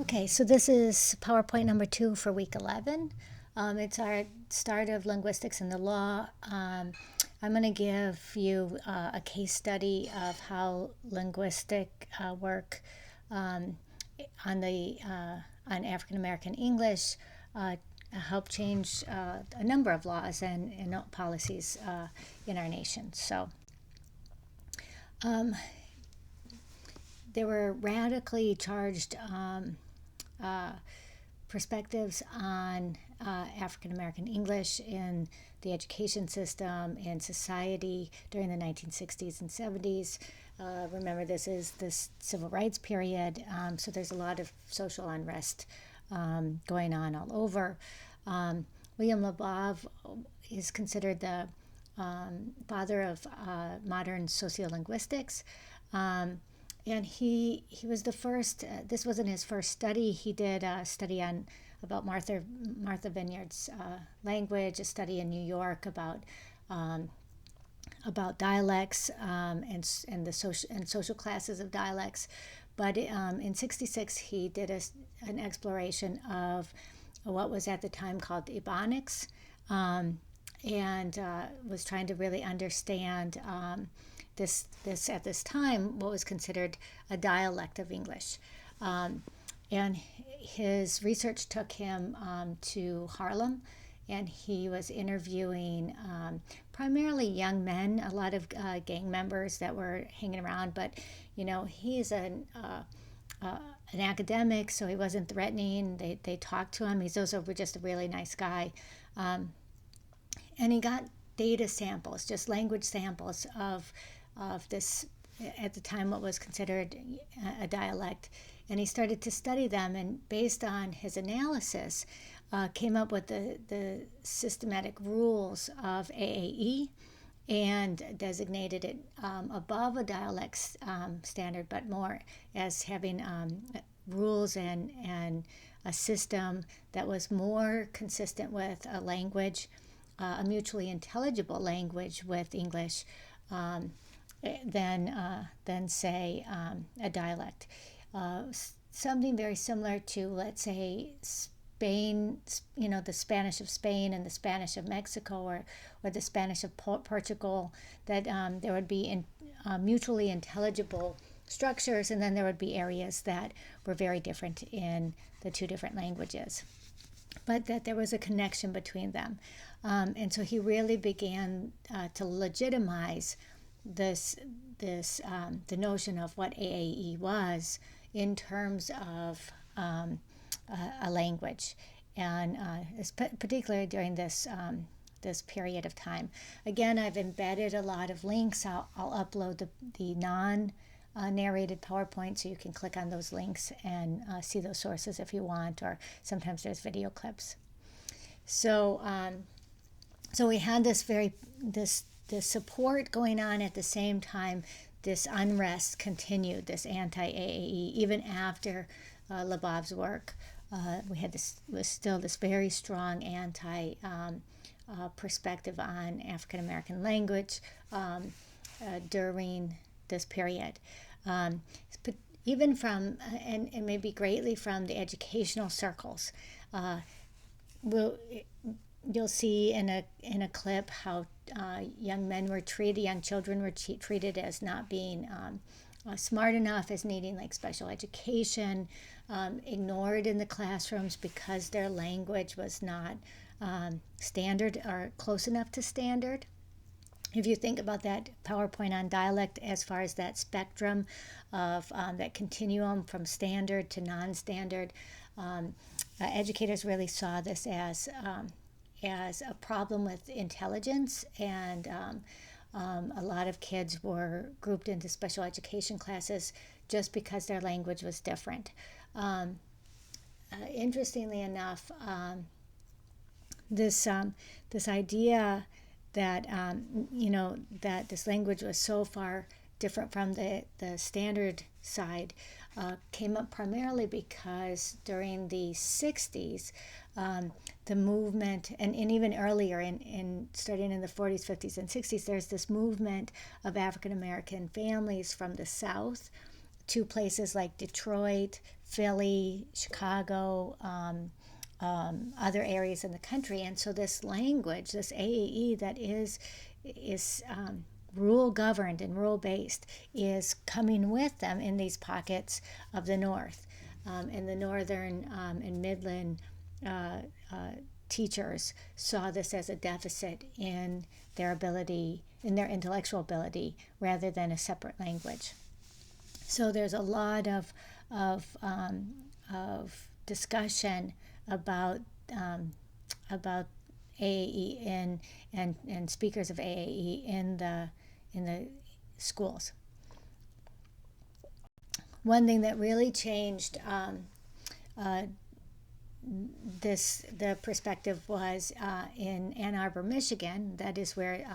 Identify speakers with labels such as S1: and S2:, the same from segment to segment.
S1: Okay, so this is PowerPoint number 2 for week 11. It's our start of linguistics and the law. I'm going to give you a case study of how linguistic work on African American English helped change a number of laws and policies in our nation. So there were radically charged perspectives on African American English in the education system and society during the 1960s and 70s. Remember, this is the civil rights period, so there's a lot of social unrest going on all over. William Labov is considered the father of modern sociolinguistics. And he was the first. This wasn't his first study. He did a study about Martha Vineyard's language, a study in New York about dialects and the social classes of dialects. But in '66, he did an exploration of what was at the time called Ebonics, and was trying to really understand this at this time what was considered a dialect of English. And his research took him to Harlem, and he was interviewing primarily young men, a lot of gang members that were hanging around. But he's an academic, so he wasn't threatening. They talked to him. He's also just a really nice guy, and he got data samples, just language samples of this, at the time, what was considered a dialect. And he started to study them, and based on his analysis, came up with the systematic rules of AAE and designated it above a dialect standard, but more as having rules and a system that was more consistent with a language, a mutually intelligible language with English, than say a dialect. Something very similar to, let's say, Spain, the Spanish of Spain and the Spanish of Mexico, or the Spanish of Portugal, that there would be mutually intelligible structures, and then there would be areas that were very different in the two different languages, but that there was a connection between them. And so he really began to legitimize the notion of what AAE was in terms of a language, and particularly during this period of time. Again, I've embedded a lot of links. I'll upload the non-narrated PowerPoint, so you can click on those links and see those sources if you want, or sometimes there's video clips. So we had this support going on at the same time. This unrest continued, this anti-AAE, even after Labov's work. Was still this very strong anti perspective on African American language during this period. But even from, and maybe greatly from, the educational circles. You'll see in a clip how young children were treated as not being smart enough, as needing like special education, ignored in the classrooms because their language was not standard or close enough to standard. If you think about that PowerPoint on dialect as far as that spectrum of that continuum from standard to non-standard, educators really saw this as a problem with intelligence, and a lot of kids were grouped into special education classes just because their language was different. Interestingly enough, this idea that that this language was so far different from the standard side came up primarily because during the 60s, the movement, and even earlier, starting in the 40s, 50s, and 60s, there's this movement of African American families from the South to places like Detroit, Philly, Chicago, other areas in the country. And so this language, this AAE that is rule governed and rule based, is coming with them in these pockets of the North. And the Northern and Midland teachers saw this as a deficit in their ability, in their intellectual ability, rather than a separate language. So there's a lot of discussion about AAE and speakers of AAE in the schools. One thing that really changed the perspective was in Ann Arbor, Michigan. That is where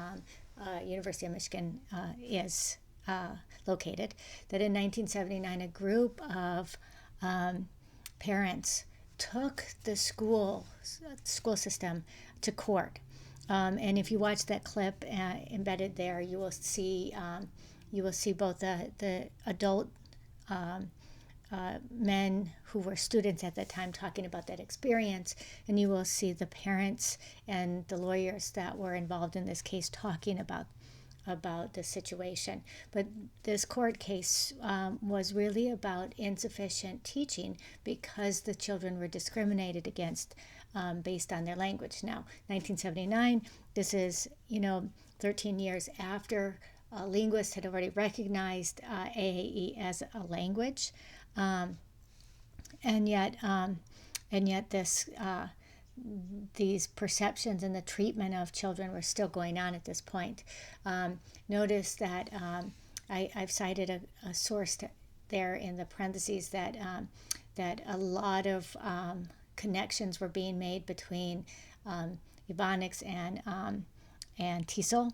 S1: University of Michigan is located. That in 1979, a group of parents took the school system to court. And if you watch that clip embedded there, you will see both the adult men who were students at that time talking about that experience, and you will see the parents and the lawyers that were involved in this case talking about the situation. But this court case was really about insufficient teaching because the children were discriminated against based on their language. Now, 1979, this is 13 years after linguists had already recognized AAE as a language, and yet these perceptions and the treatment of children were still going on at this point. Notice that I've cited a source there in the parentheses that a lot of connections were being made between Ebonics and TESOL,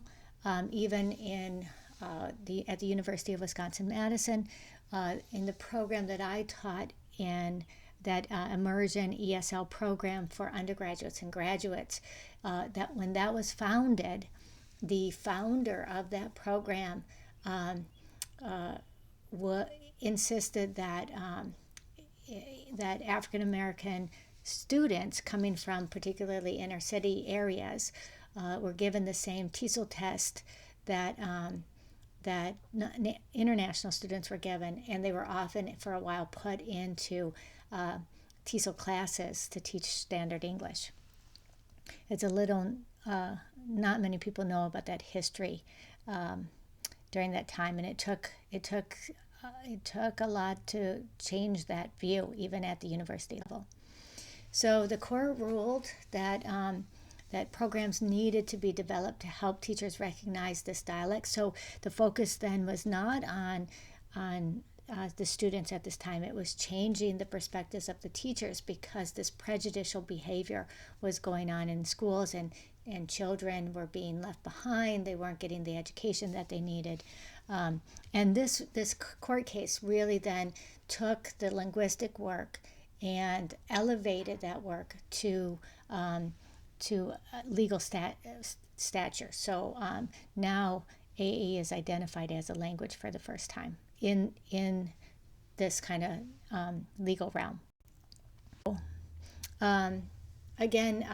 S1: even in at the University of Wisconsin-Madison, in the program that I taught in, that immersion ESL program for undergraduates and graduates, that when that was founded, the founder of that program insisted that that African American students coming from particularly inner city areas were given the same TESOL test that international students were given, and they were often for a while put into TESOL classes to teach standard English. It's a little, not many people know about that history during that time, and it took a lot to change that view, even at the university level. So the court ruled that that programs needed to be developed to help teachers recognize this dialect. So the focus then was not on the students at this time. It was changing the perspectives of the teachers, because this prejudicial behavior was going on in schools, and children were being left behind. They weren't getting the education that they needed. And this court case really then took the linguistic work and elevated that work to legal stature. So now AE is identified as a language for the first time in this kind of legal realm. Again,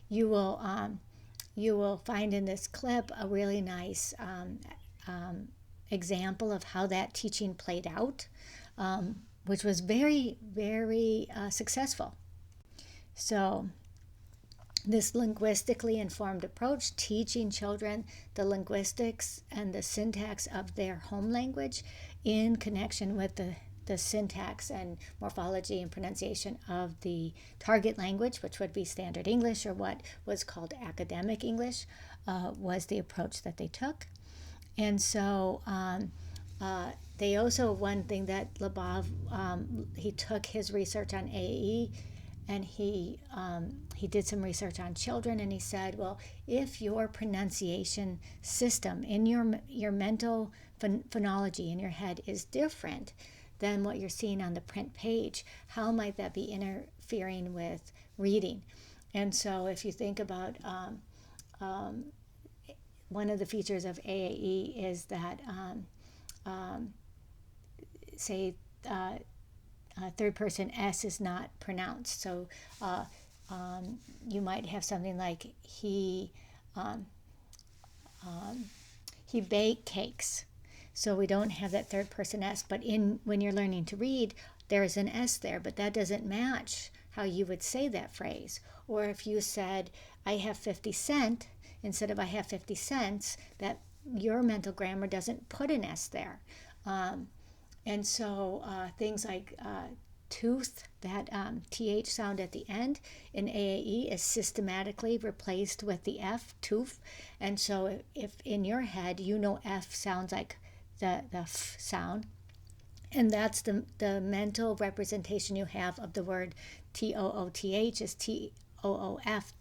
S1: you will find in this clip a really nice example of how that teaching played out, which was very, very successful. So this linguistically informed approach, teaching children the linguistics and the syntax of their home language in connection with the syntax and morphology and pronunciation of the target language, which would be standard English, or what was called academic English, was the approach that they took. And so they also, one thing that Labov, he took his research on AE, and he did some research on children, and he said, well, if your pronunciation system in your mental phonology in your head is different than what you're seeing on the print page, how might that be interfering with reading? And so if you think about one of the features of AAE is that, third person S is not pronounced. So you might have something like um, he baked cakes. So we don't have that third person S, but when you're learning to read, there's an S there, but that doesn't match how you would say that phrase. Or if you said, I have 50 cents, instead of I have 50 cents, that your mental grammar doesn't put an S there. And so things like tooth, that TH sound at the end in AAE is systematically replaced with the F, tooth. And so if in your head you know F sounds like the F sound, and that's the mental representation you have of the word TOOTH is TOOF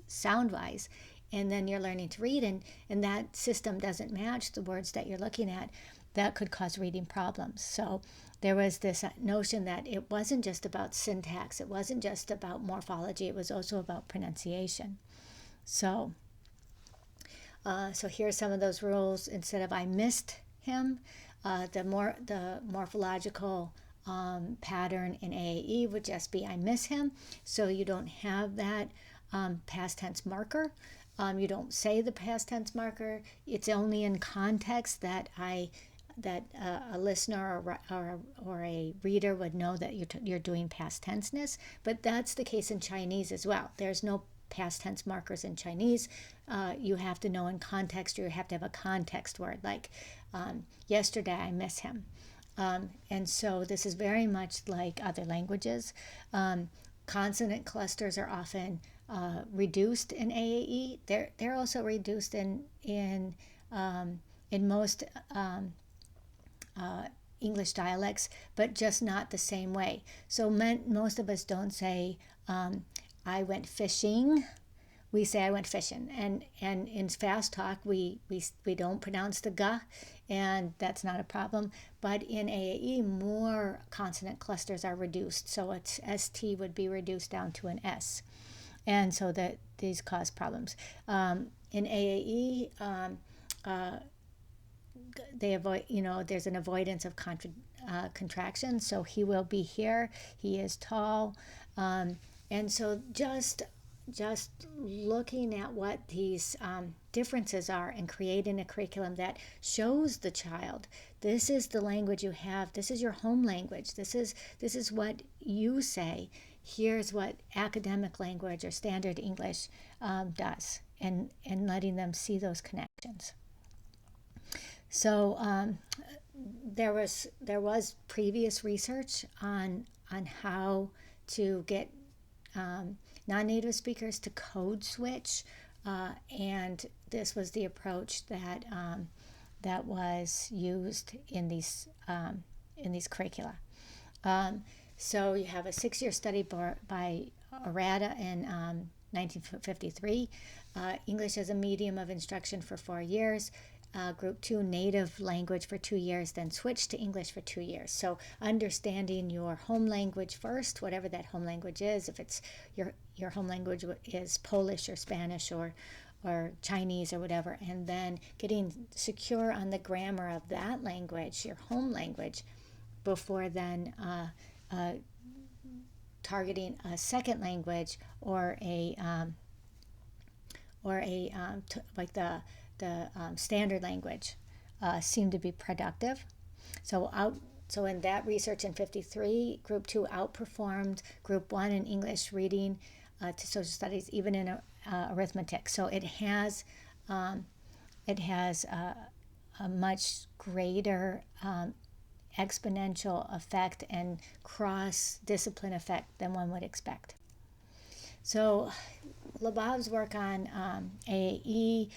S1: sound-wise, and then you're learning to read, and that system doesn't match the words that you're looking at, that could cause reading problems. So there was this notion that it wasn't just about syntax, it wasn't just about morphology, it was also about pronunciation. So here's some of those rules. Instead of I missed him, the morphological pattern in AAE would just be I miss him. So you don't have that past tense marker. You don't say the past tense marker. It's only in context that a listener or a reader would know that you're doing past tenseness. But that's the case in Chinese as well. There's no past tense markers in Chinese. You have to know in context, or you have to have a context word, like yesterday I miss him. And so this is very much like other languages. Consonant clusters are often reduced in AAE. They're also reduced in most English dialects, but just not the same way. So most of us don't say I went fishing. We say I went fishing, and in fast talk we don't pronounce the g, and that's not a problem. But in AAE, more consonant clusters are reduced, so it's ST would be reduced down to an S, and so that these cause problems. In AAE, they avoid, there's an avoidance of contraction. So he will be here. He is tall, and so just looking at what these differences are and creating a curriculum that shows the child, this is the language you have, this is your home language, this is what you say, here's what academic language or standard English does, and letting them see those connections. So there was previous research on how to get non-native speakers to code switch, and this was the approach that was used in these curricula. So you have a 6-year study by Arata in 1953, English as a medium of instruction for 4 years. Group 2, native language for 2 years, then switch to English for 2 years. So understanding your home language first, whatever that home language is, if it's your home language is Polish or Spanish or Chinese or whatever, and then getting secure on the grammar of that language, your home language, before then targeting a second language or like the standard language seemed to be productive. So in that research in 53, Group 2 outperformed Group 1 in English reading to social studies, even in arithmetic. So it has a much greater exponential effect and cross-discipline effect than one would expect. So Labov's work on AAE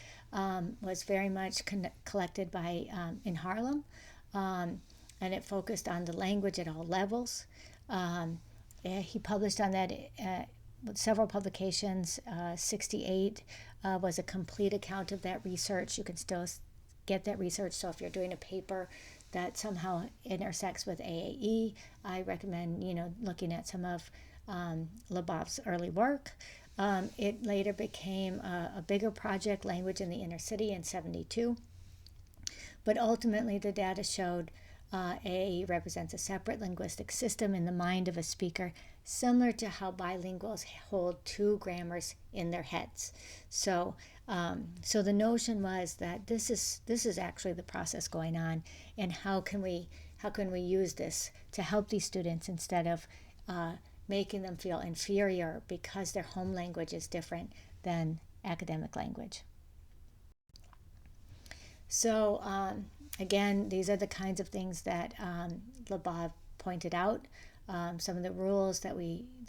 S1: was very much collected by in Harlem, and it focused on the language at all levels. He published on that with several publications. 68 was a complete account of that research. You can still get that research, so if you're doing a paper that somehow intersects with AAE, I recommend looking at some of Labov's early work. It later became a bigger project, Language in the Inner City, in 72. But ultimately, the data showed AAE represents a separate linguistic system in the mind of a speaker, similar to how bilinguals hold two grammars in their heads. So, so the notion was that this is actually the process going on, and how can we use this to help these students instead of making them feel inferior because their home language is different than academic language. So again, these are the kinds of things that Labov pointed out. Some of the rules that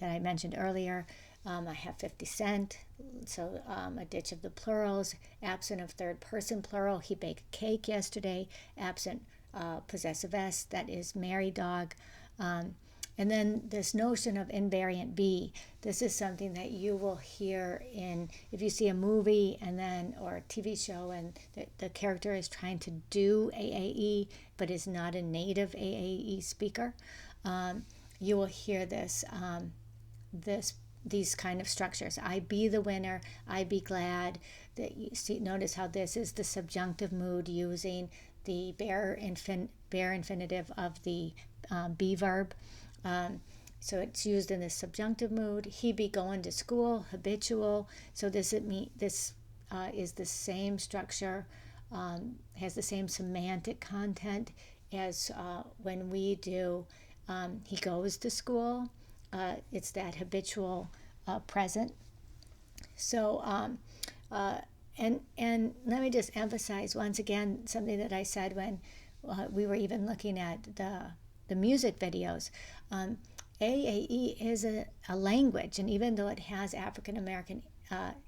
S1: I mentioned earlier. I have 50 cent, so a ditch of the plurals, absent of third person plural. He baked a cake yesterday. Absent possessive S, that is Mary dog. And then this notion of invariant be. This is something that you will hear if you see a movie or a TV show and the character is trying to do AAE but is not a native AAE speaker. You will hear these kind of structures. I be the winner, I be glad. That you see, notice how this is the subjunctive mood using the bare infinitive of the be verb. So it's used in the subjunctive mood. He be going to school, habitual. So this is the same structure, has the same semantic content as when we do he goes to school. It's that habitual present. So and let me just emphasize once again something that I said when we were even looking at the music videos. AAE is a language, and even though it has African American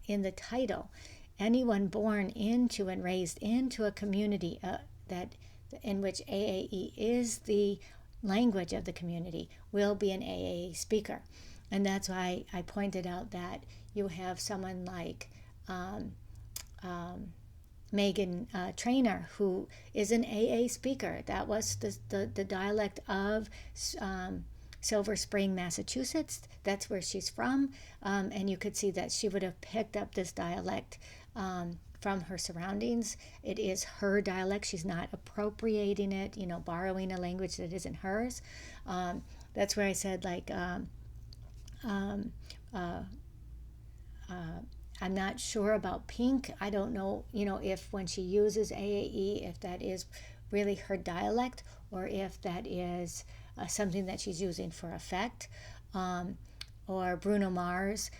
S1: in the title, anyone born into and raised into a community in which AAE is the language of the community will be an AAE speaker. And that's why I pointed out that you have someone like Megan Trainor, who is an AA speaker. That was the dialect of Silver Spring, Massachusetts. That's where she's from. And you could see that she would have picked up this dialect from her surroundings. It is her dialect. She's not appropriating it, borrowing a language that isn't hers. That's where I said, I'm not sure about Pink. I don't know, if when she uses AAE, if that is really her dialect or if that is something that she's using for effect. Or Bruno Mars,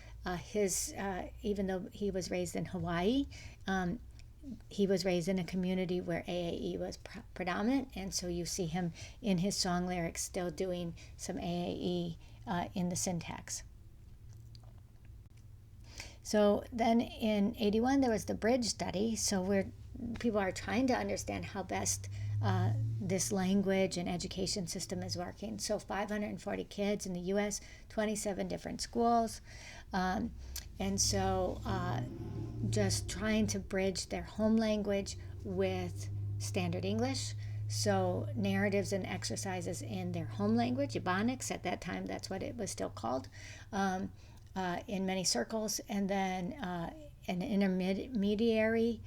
S1: even though he was raised in Hawaii, he was raised in a community where AAE was predominant, and so you see him in his song lyrics still doing some AAE in the syntax. So then in 81 there was the bridge study. So people are trying to understand how best this language and education system is working. So 540 kids in the U.S., 27 different schools, and so just trying to bridge their home language with standard English. So narratives and exercises in their home language, Ebonics, at that time that's what it was still called, in many circles, and then an intermediary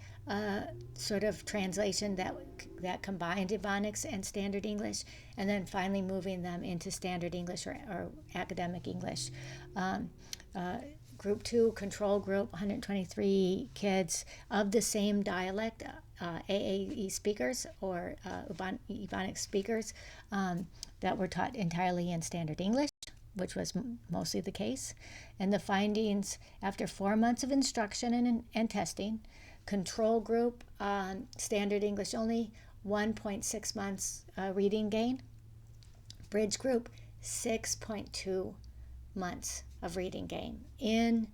S1: sort of translation that combined Ebonics and standard English, and then finally moving them into standard English or academic English. Group 2, control group, 123 kids of the same dialect, AAE speakers or Ebonics speakers that were taught entirely in standard English, which was mostly the case. And the findings after 4 months of instruction and testing: control group, standard English only, 1.6 months reading gain. Bridge group, 6.2 months of reading gain in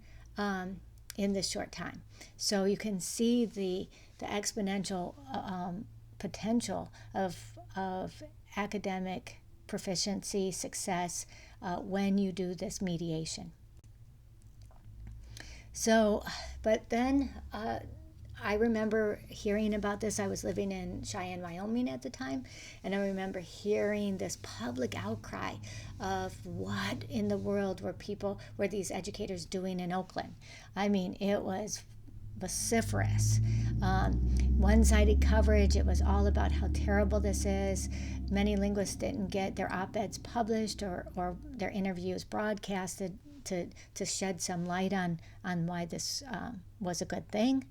S1: this short time. So you can see the exponential potential of academic proficiency, success, when you do this mediation. So, but then I remember hearing about this. I was living in Cheyenne, Wyoming at the time, and I remember hearing this public outcry of what in the world were these educators doing in Oakland. I mean, it was vociferous. One-sided coverage. It was all about how terrible this is. Many linguists didn't get their op-eds published or their interviews broadcasted to shed some light on why this was a good thing.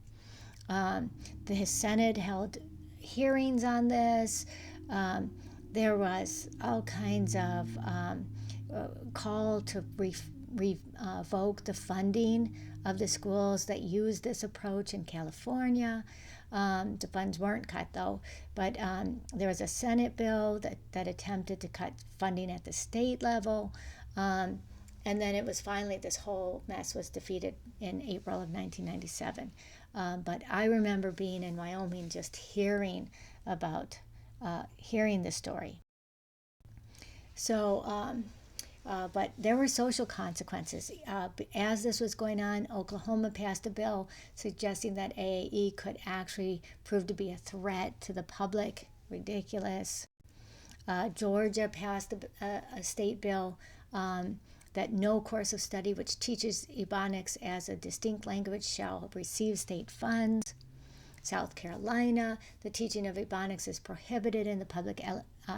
S1: The Senate held hearings on this. There was all kinds of call to revoke the funding of the schools that used this approach in California. The funds weren't cut, though, but there was a Senate bill that attempted to cut funding at the state level. And then it was finally, this whole mess was defeated in April of 1997. But I remember being in Wyoming, just hearing the story. So, but there were social consequences. As this was going on, Oklahoma passed a bill suggesting that AAE could actually prove to be a threat to the public. Ridiculous. Georgia passed a state bill that no course of study which teaches Ebonics as a distinct language shall receive state funds. South Carolina, the teaching of Ebonics is prohibited in the public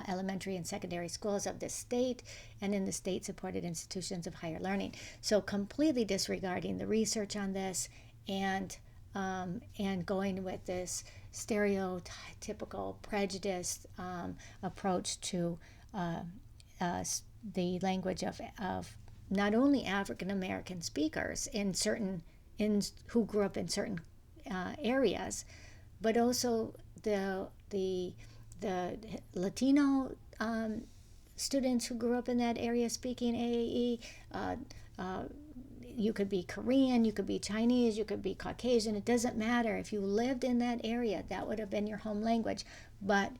S1: elementary and secondary schools of this state and in the state-supported institutions of higher learning. So completely disregarding the research on this and going with this stereotypical, prejudiced approach to the language of not only African American speakers who grew up in certain areas, but also the Latino students who grew up in that area speaking AAE. You could be Korean, you could be Chinese, you could be Caucasian. It doesn't matter. If you lived in that area, that would have been your home language. But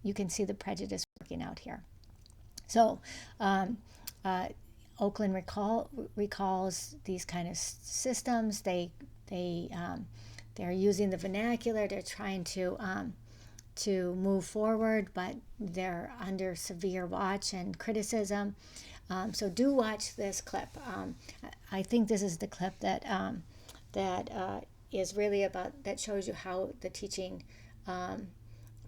S1: you can see the prejudice working out here. So Oakland recalls these kind of systems. They're using the vernacular. They're trying to move forward, but they're under severe watch and criticism. So do watch this clip. I think this is the clip that is really about, that shows you how the teaching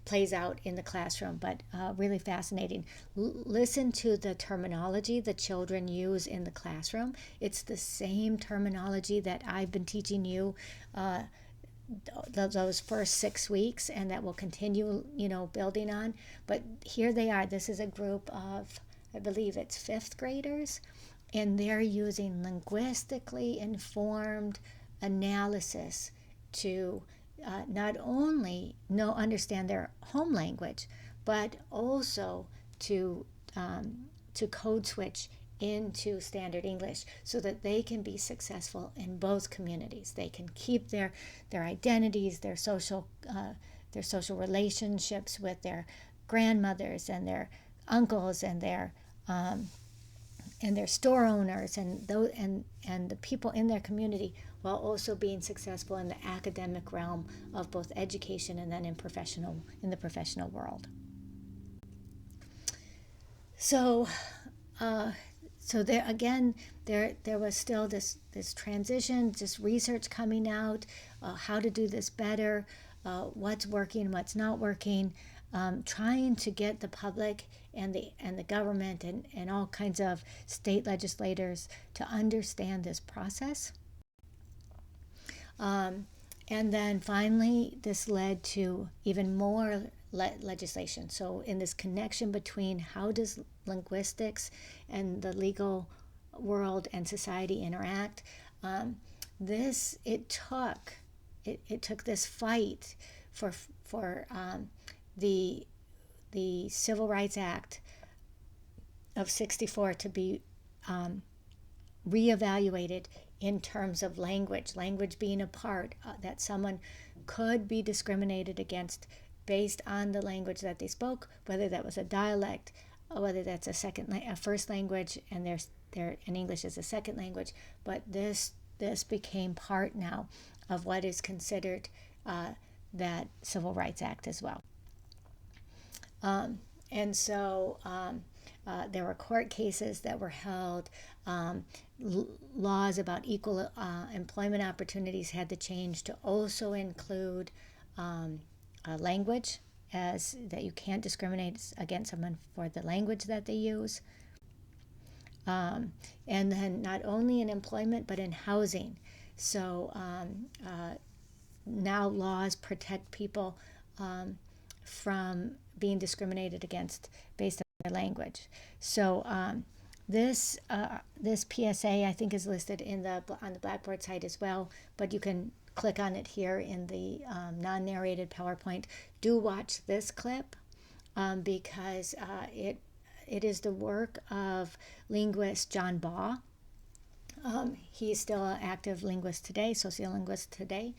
S1: plays out in the classroom, but really fascinating. Listen to the terminology the children use in the classroom. It's the same terminology that I've been teaching you those first 6 weeks, and that will continue, building on. But here they are. This is a group of, I believe it's 5th graders, and they're using linguistically informed analysis to not only understand their home language, but also to code switch into standard English so that they can be successful in both communities. They can keep their identities, their social relationships with their grandmothers and their uncles and their store owners and the people in their community, while also being successful in the academic realm of both education and then in the professional world. So there again, there was still this transition, just research coming out, how to do this better, what's working, what's not working, trying to get the public and the government and all kinds of state legislators to understand this process. And then finally, this led to even more legislation. So in this connection between how does linguistics and the legal world and society interact, it took this fight for the Civil Rights Act of '64 to be reevaluated in terms of language being a part, that someone could be discriminated against based on the language that they spoke, whether that was a dialect, or whether that's a first language, and English is a second language. But this became part now of what is considered that Civil Rights Act as well. And so There were court cases that were held. Laws about equal employment opportunities had to change to also include language, as that you can't discriminate against someone for the language that they use. And then not only in employment but in housing. So now laws protect people from being discriminated against based on their language. So this PSA, I think, is listed on the Blackboard site as well, but you can click on it here in the non-narrated PowerPoint. Do watch this clip because it is the work of linguist John Baugh. He's still an active linguist today, sociolinguist today.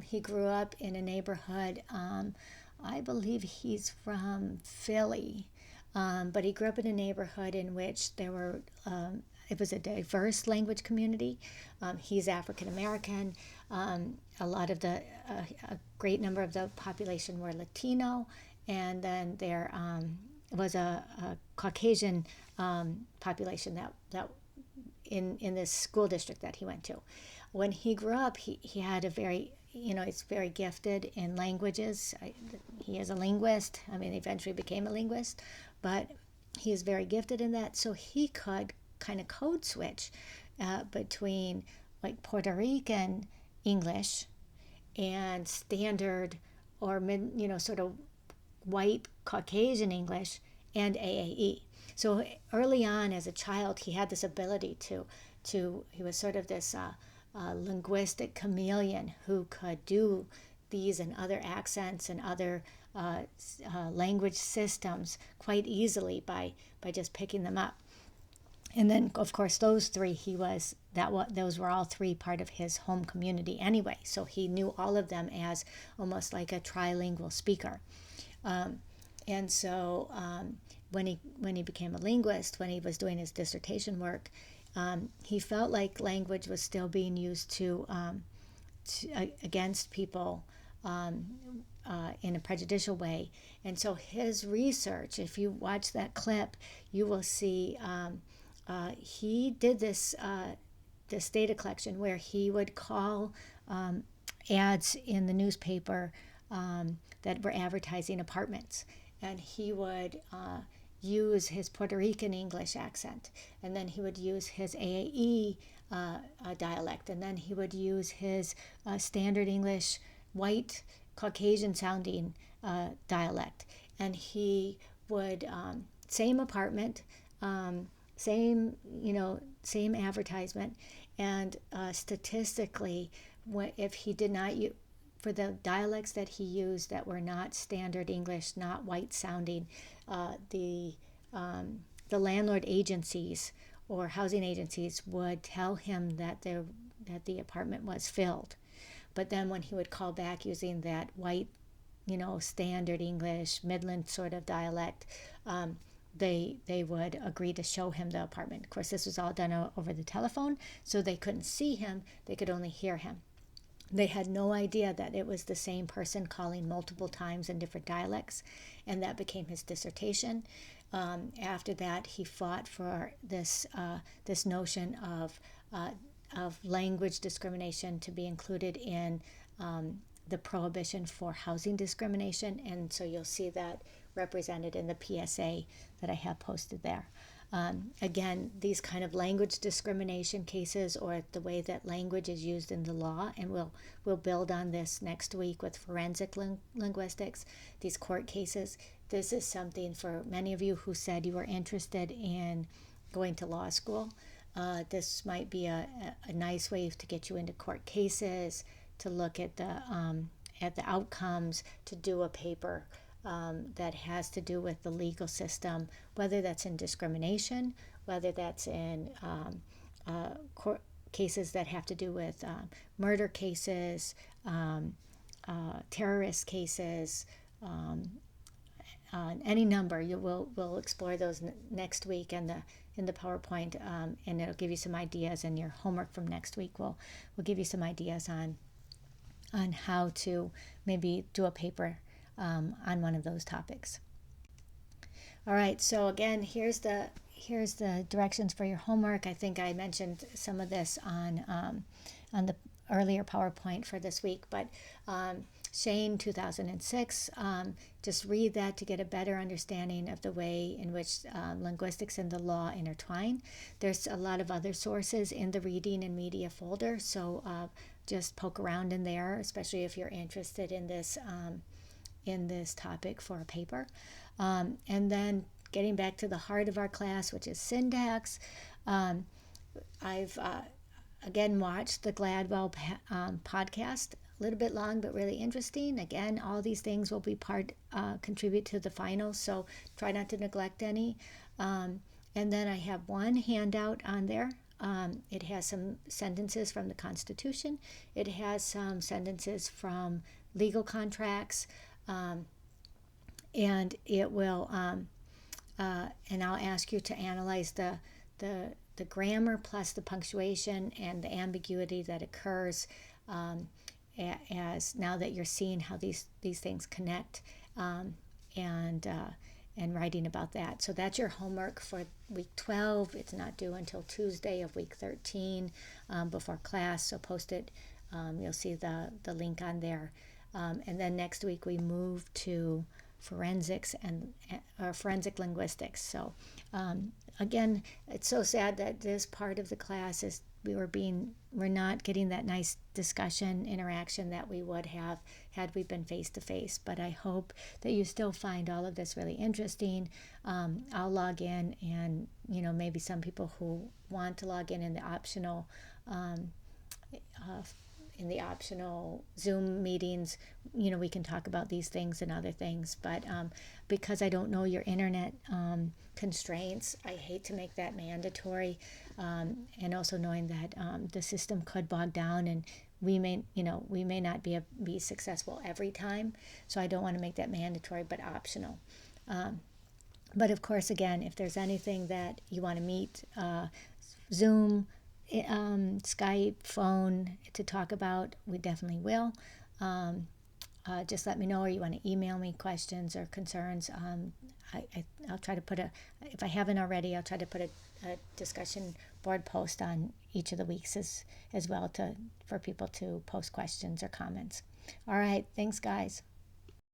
S1: He grew up in a neighborhood, I believe he's from Philly, but he grew up in a neighborhood in which it was a diverse language community. He's African American. A great number of the population were Latino, and then there was a Caucasian population that in this school district that he went to. When he grew up, he had a very, he's very gifted in languages. He is a linguist. I mean, eventually became a linguist, but he is very gifted in that. So he could kind of code switch between like Puerto Rican English and standard or sort of white Caucasian English and AAE. So early on as a child, he had this ability he was sort of this linguistic chameleon who could do these and other accents and other language systems quite easily by just picking them up. And then, of course, those were all three part of his home community anyway. So he knew all of them as almost like a trilingual speaker. And so when he became a linguist, when he was doing his dissertation work, he felt like language was still being used against people in a prejudicial way. And so his research, if you watch that clip, you will see he did this data collection where he would call ads in the newspaper that were advertising apartments, and he would use his Puerto Rican English accent, and then he would use his AAE dialect, and then he would use his standard English white Caucasian sounding dialect, and he would same apartment, same advertisement, and statistically, if he did not use, for the dialects that he used that were not standard English, not white sounding, the landlord agencies or housing agencies would tell him that the apartment was filled. But then when he would call back using that white, standard English, Midland sort of dialect, they would agree to show him the apartment. Of course, this was all done over the telephone, so they couldn't see him, they could only hear him. They had no idea that it was the same person calling multiple times in different dialects, and that became his dissertation. After that, he fought for this notion of language discrimination to be included in the prohibition for housing discrimination, and so you'll see that represented in the PSA that I have posted there. Again, these kind of language discrimination cases, or the way that language is used in the law, and we'll build on this next week with forensic linguistics, these court cases. This is something for many of you who said you were interested in going to law school. This might be a nice way to get you into court cases, to look at the outcomes, to do a paper that has to do with the legal system, whether that's in discrimination, whether that's in court cases that have to do with murder cases, terrorist cases, any number. We'll explore those next week in the PowerPoint, and it'll give you some ideas. And your homework from next week will give you some ideas on how to maybe do a paper on one of those topics. All right, so again, here's the directions for your homework. I think I mentioned some of this on the earlier PowerPoint for this week, but Shane 2006, just read that to get a better understanding of the way in which linguistics and the law intertwine. There's a lot of other sources in the reading and media folder, so just poke around in there, especially if you're interested in this topic for a paper. And then getting back to the heart of our class, which is syntax, I've again watched the Gladwell podcast, a little bit long but really interesting. Again, all these things will be contribute to the final, so try not to neglect any. And then I have one handout on there. It has some sentences from the Constitution. It has some sentences from legal contracts. And it will, and I'll ask you to analyze the grammar plus the punctuation and the ambiguity that occurs as now that you're seeing how these things connect, and writing about that. So that's your homework for week 12. It's not due until Tuesday of week 13 before class, so post it. You'll see the link on there. And then next week we move to forensics and forensic linguistics. So again, it's so sad that this part of the class is we're not getting that nice discussion interaction that we would have had we been face to face. But I hope that you still find all of this really interesting. I'll log in, and maybe some people who want to log in the optional Zoom meetings, we can talk about these things and other things. But because I don't know your internet constraints, I hate to make that mandatory. And also knowing that the system could bog down, and we may not be successful every time. So I don't want to make that mandatory, but optional. But of course, again, if there's anything that you want to meet, Zoom, Skype, phone to talk about, we definitely will. Just let me know, or you want to email me questions or concerns. I'll try to if I haven't already, I'll try to put a discussion board post on each of the weeks as well for people to post questions or comments. All right, thanks guys.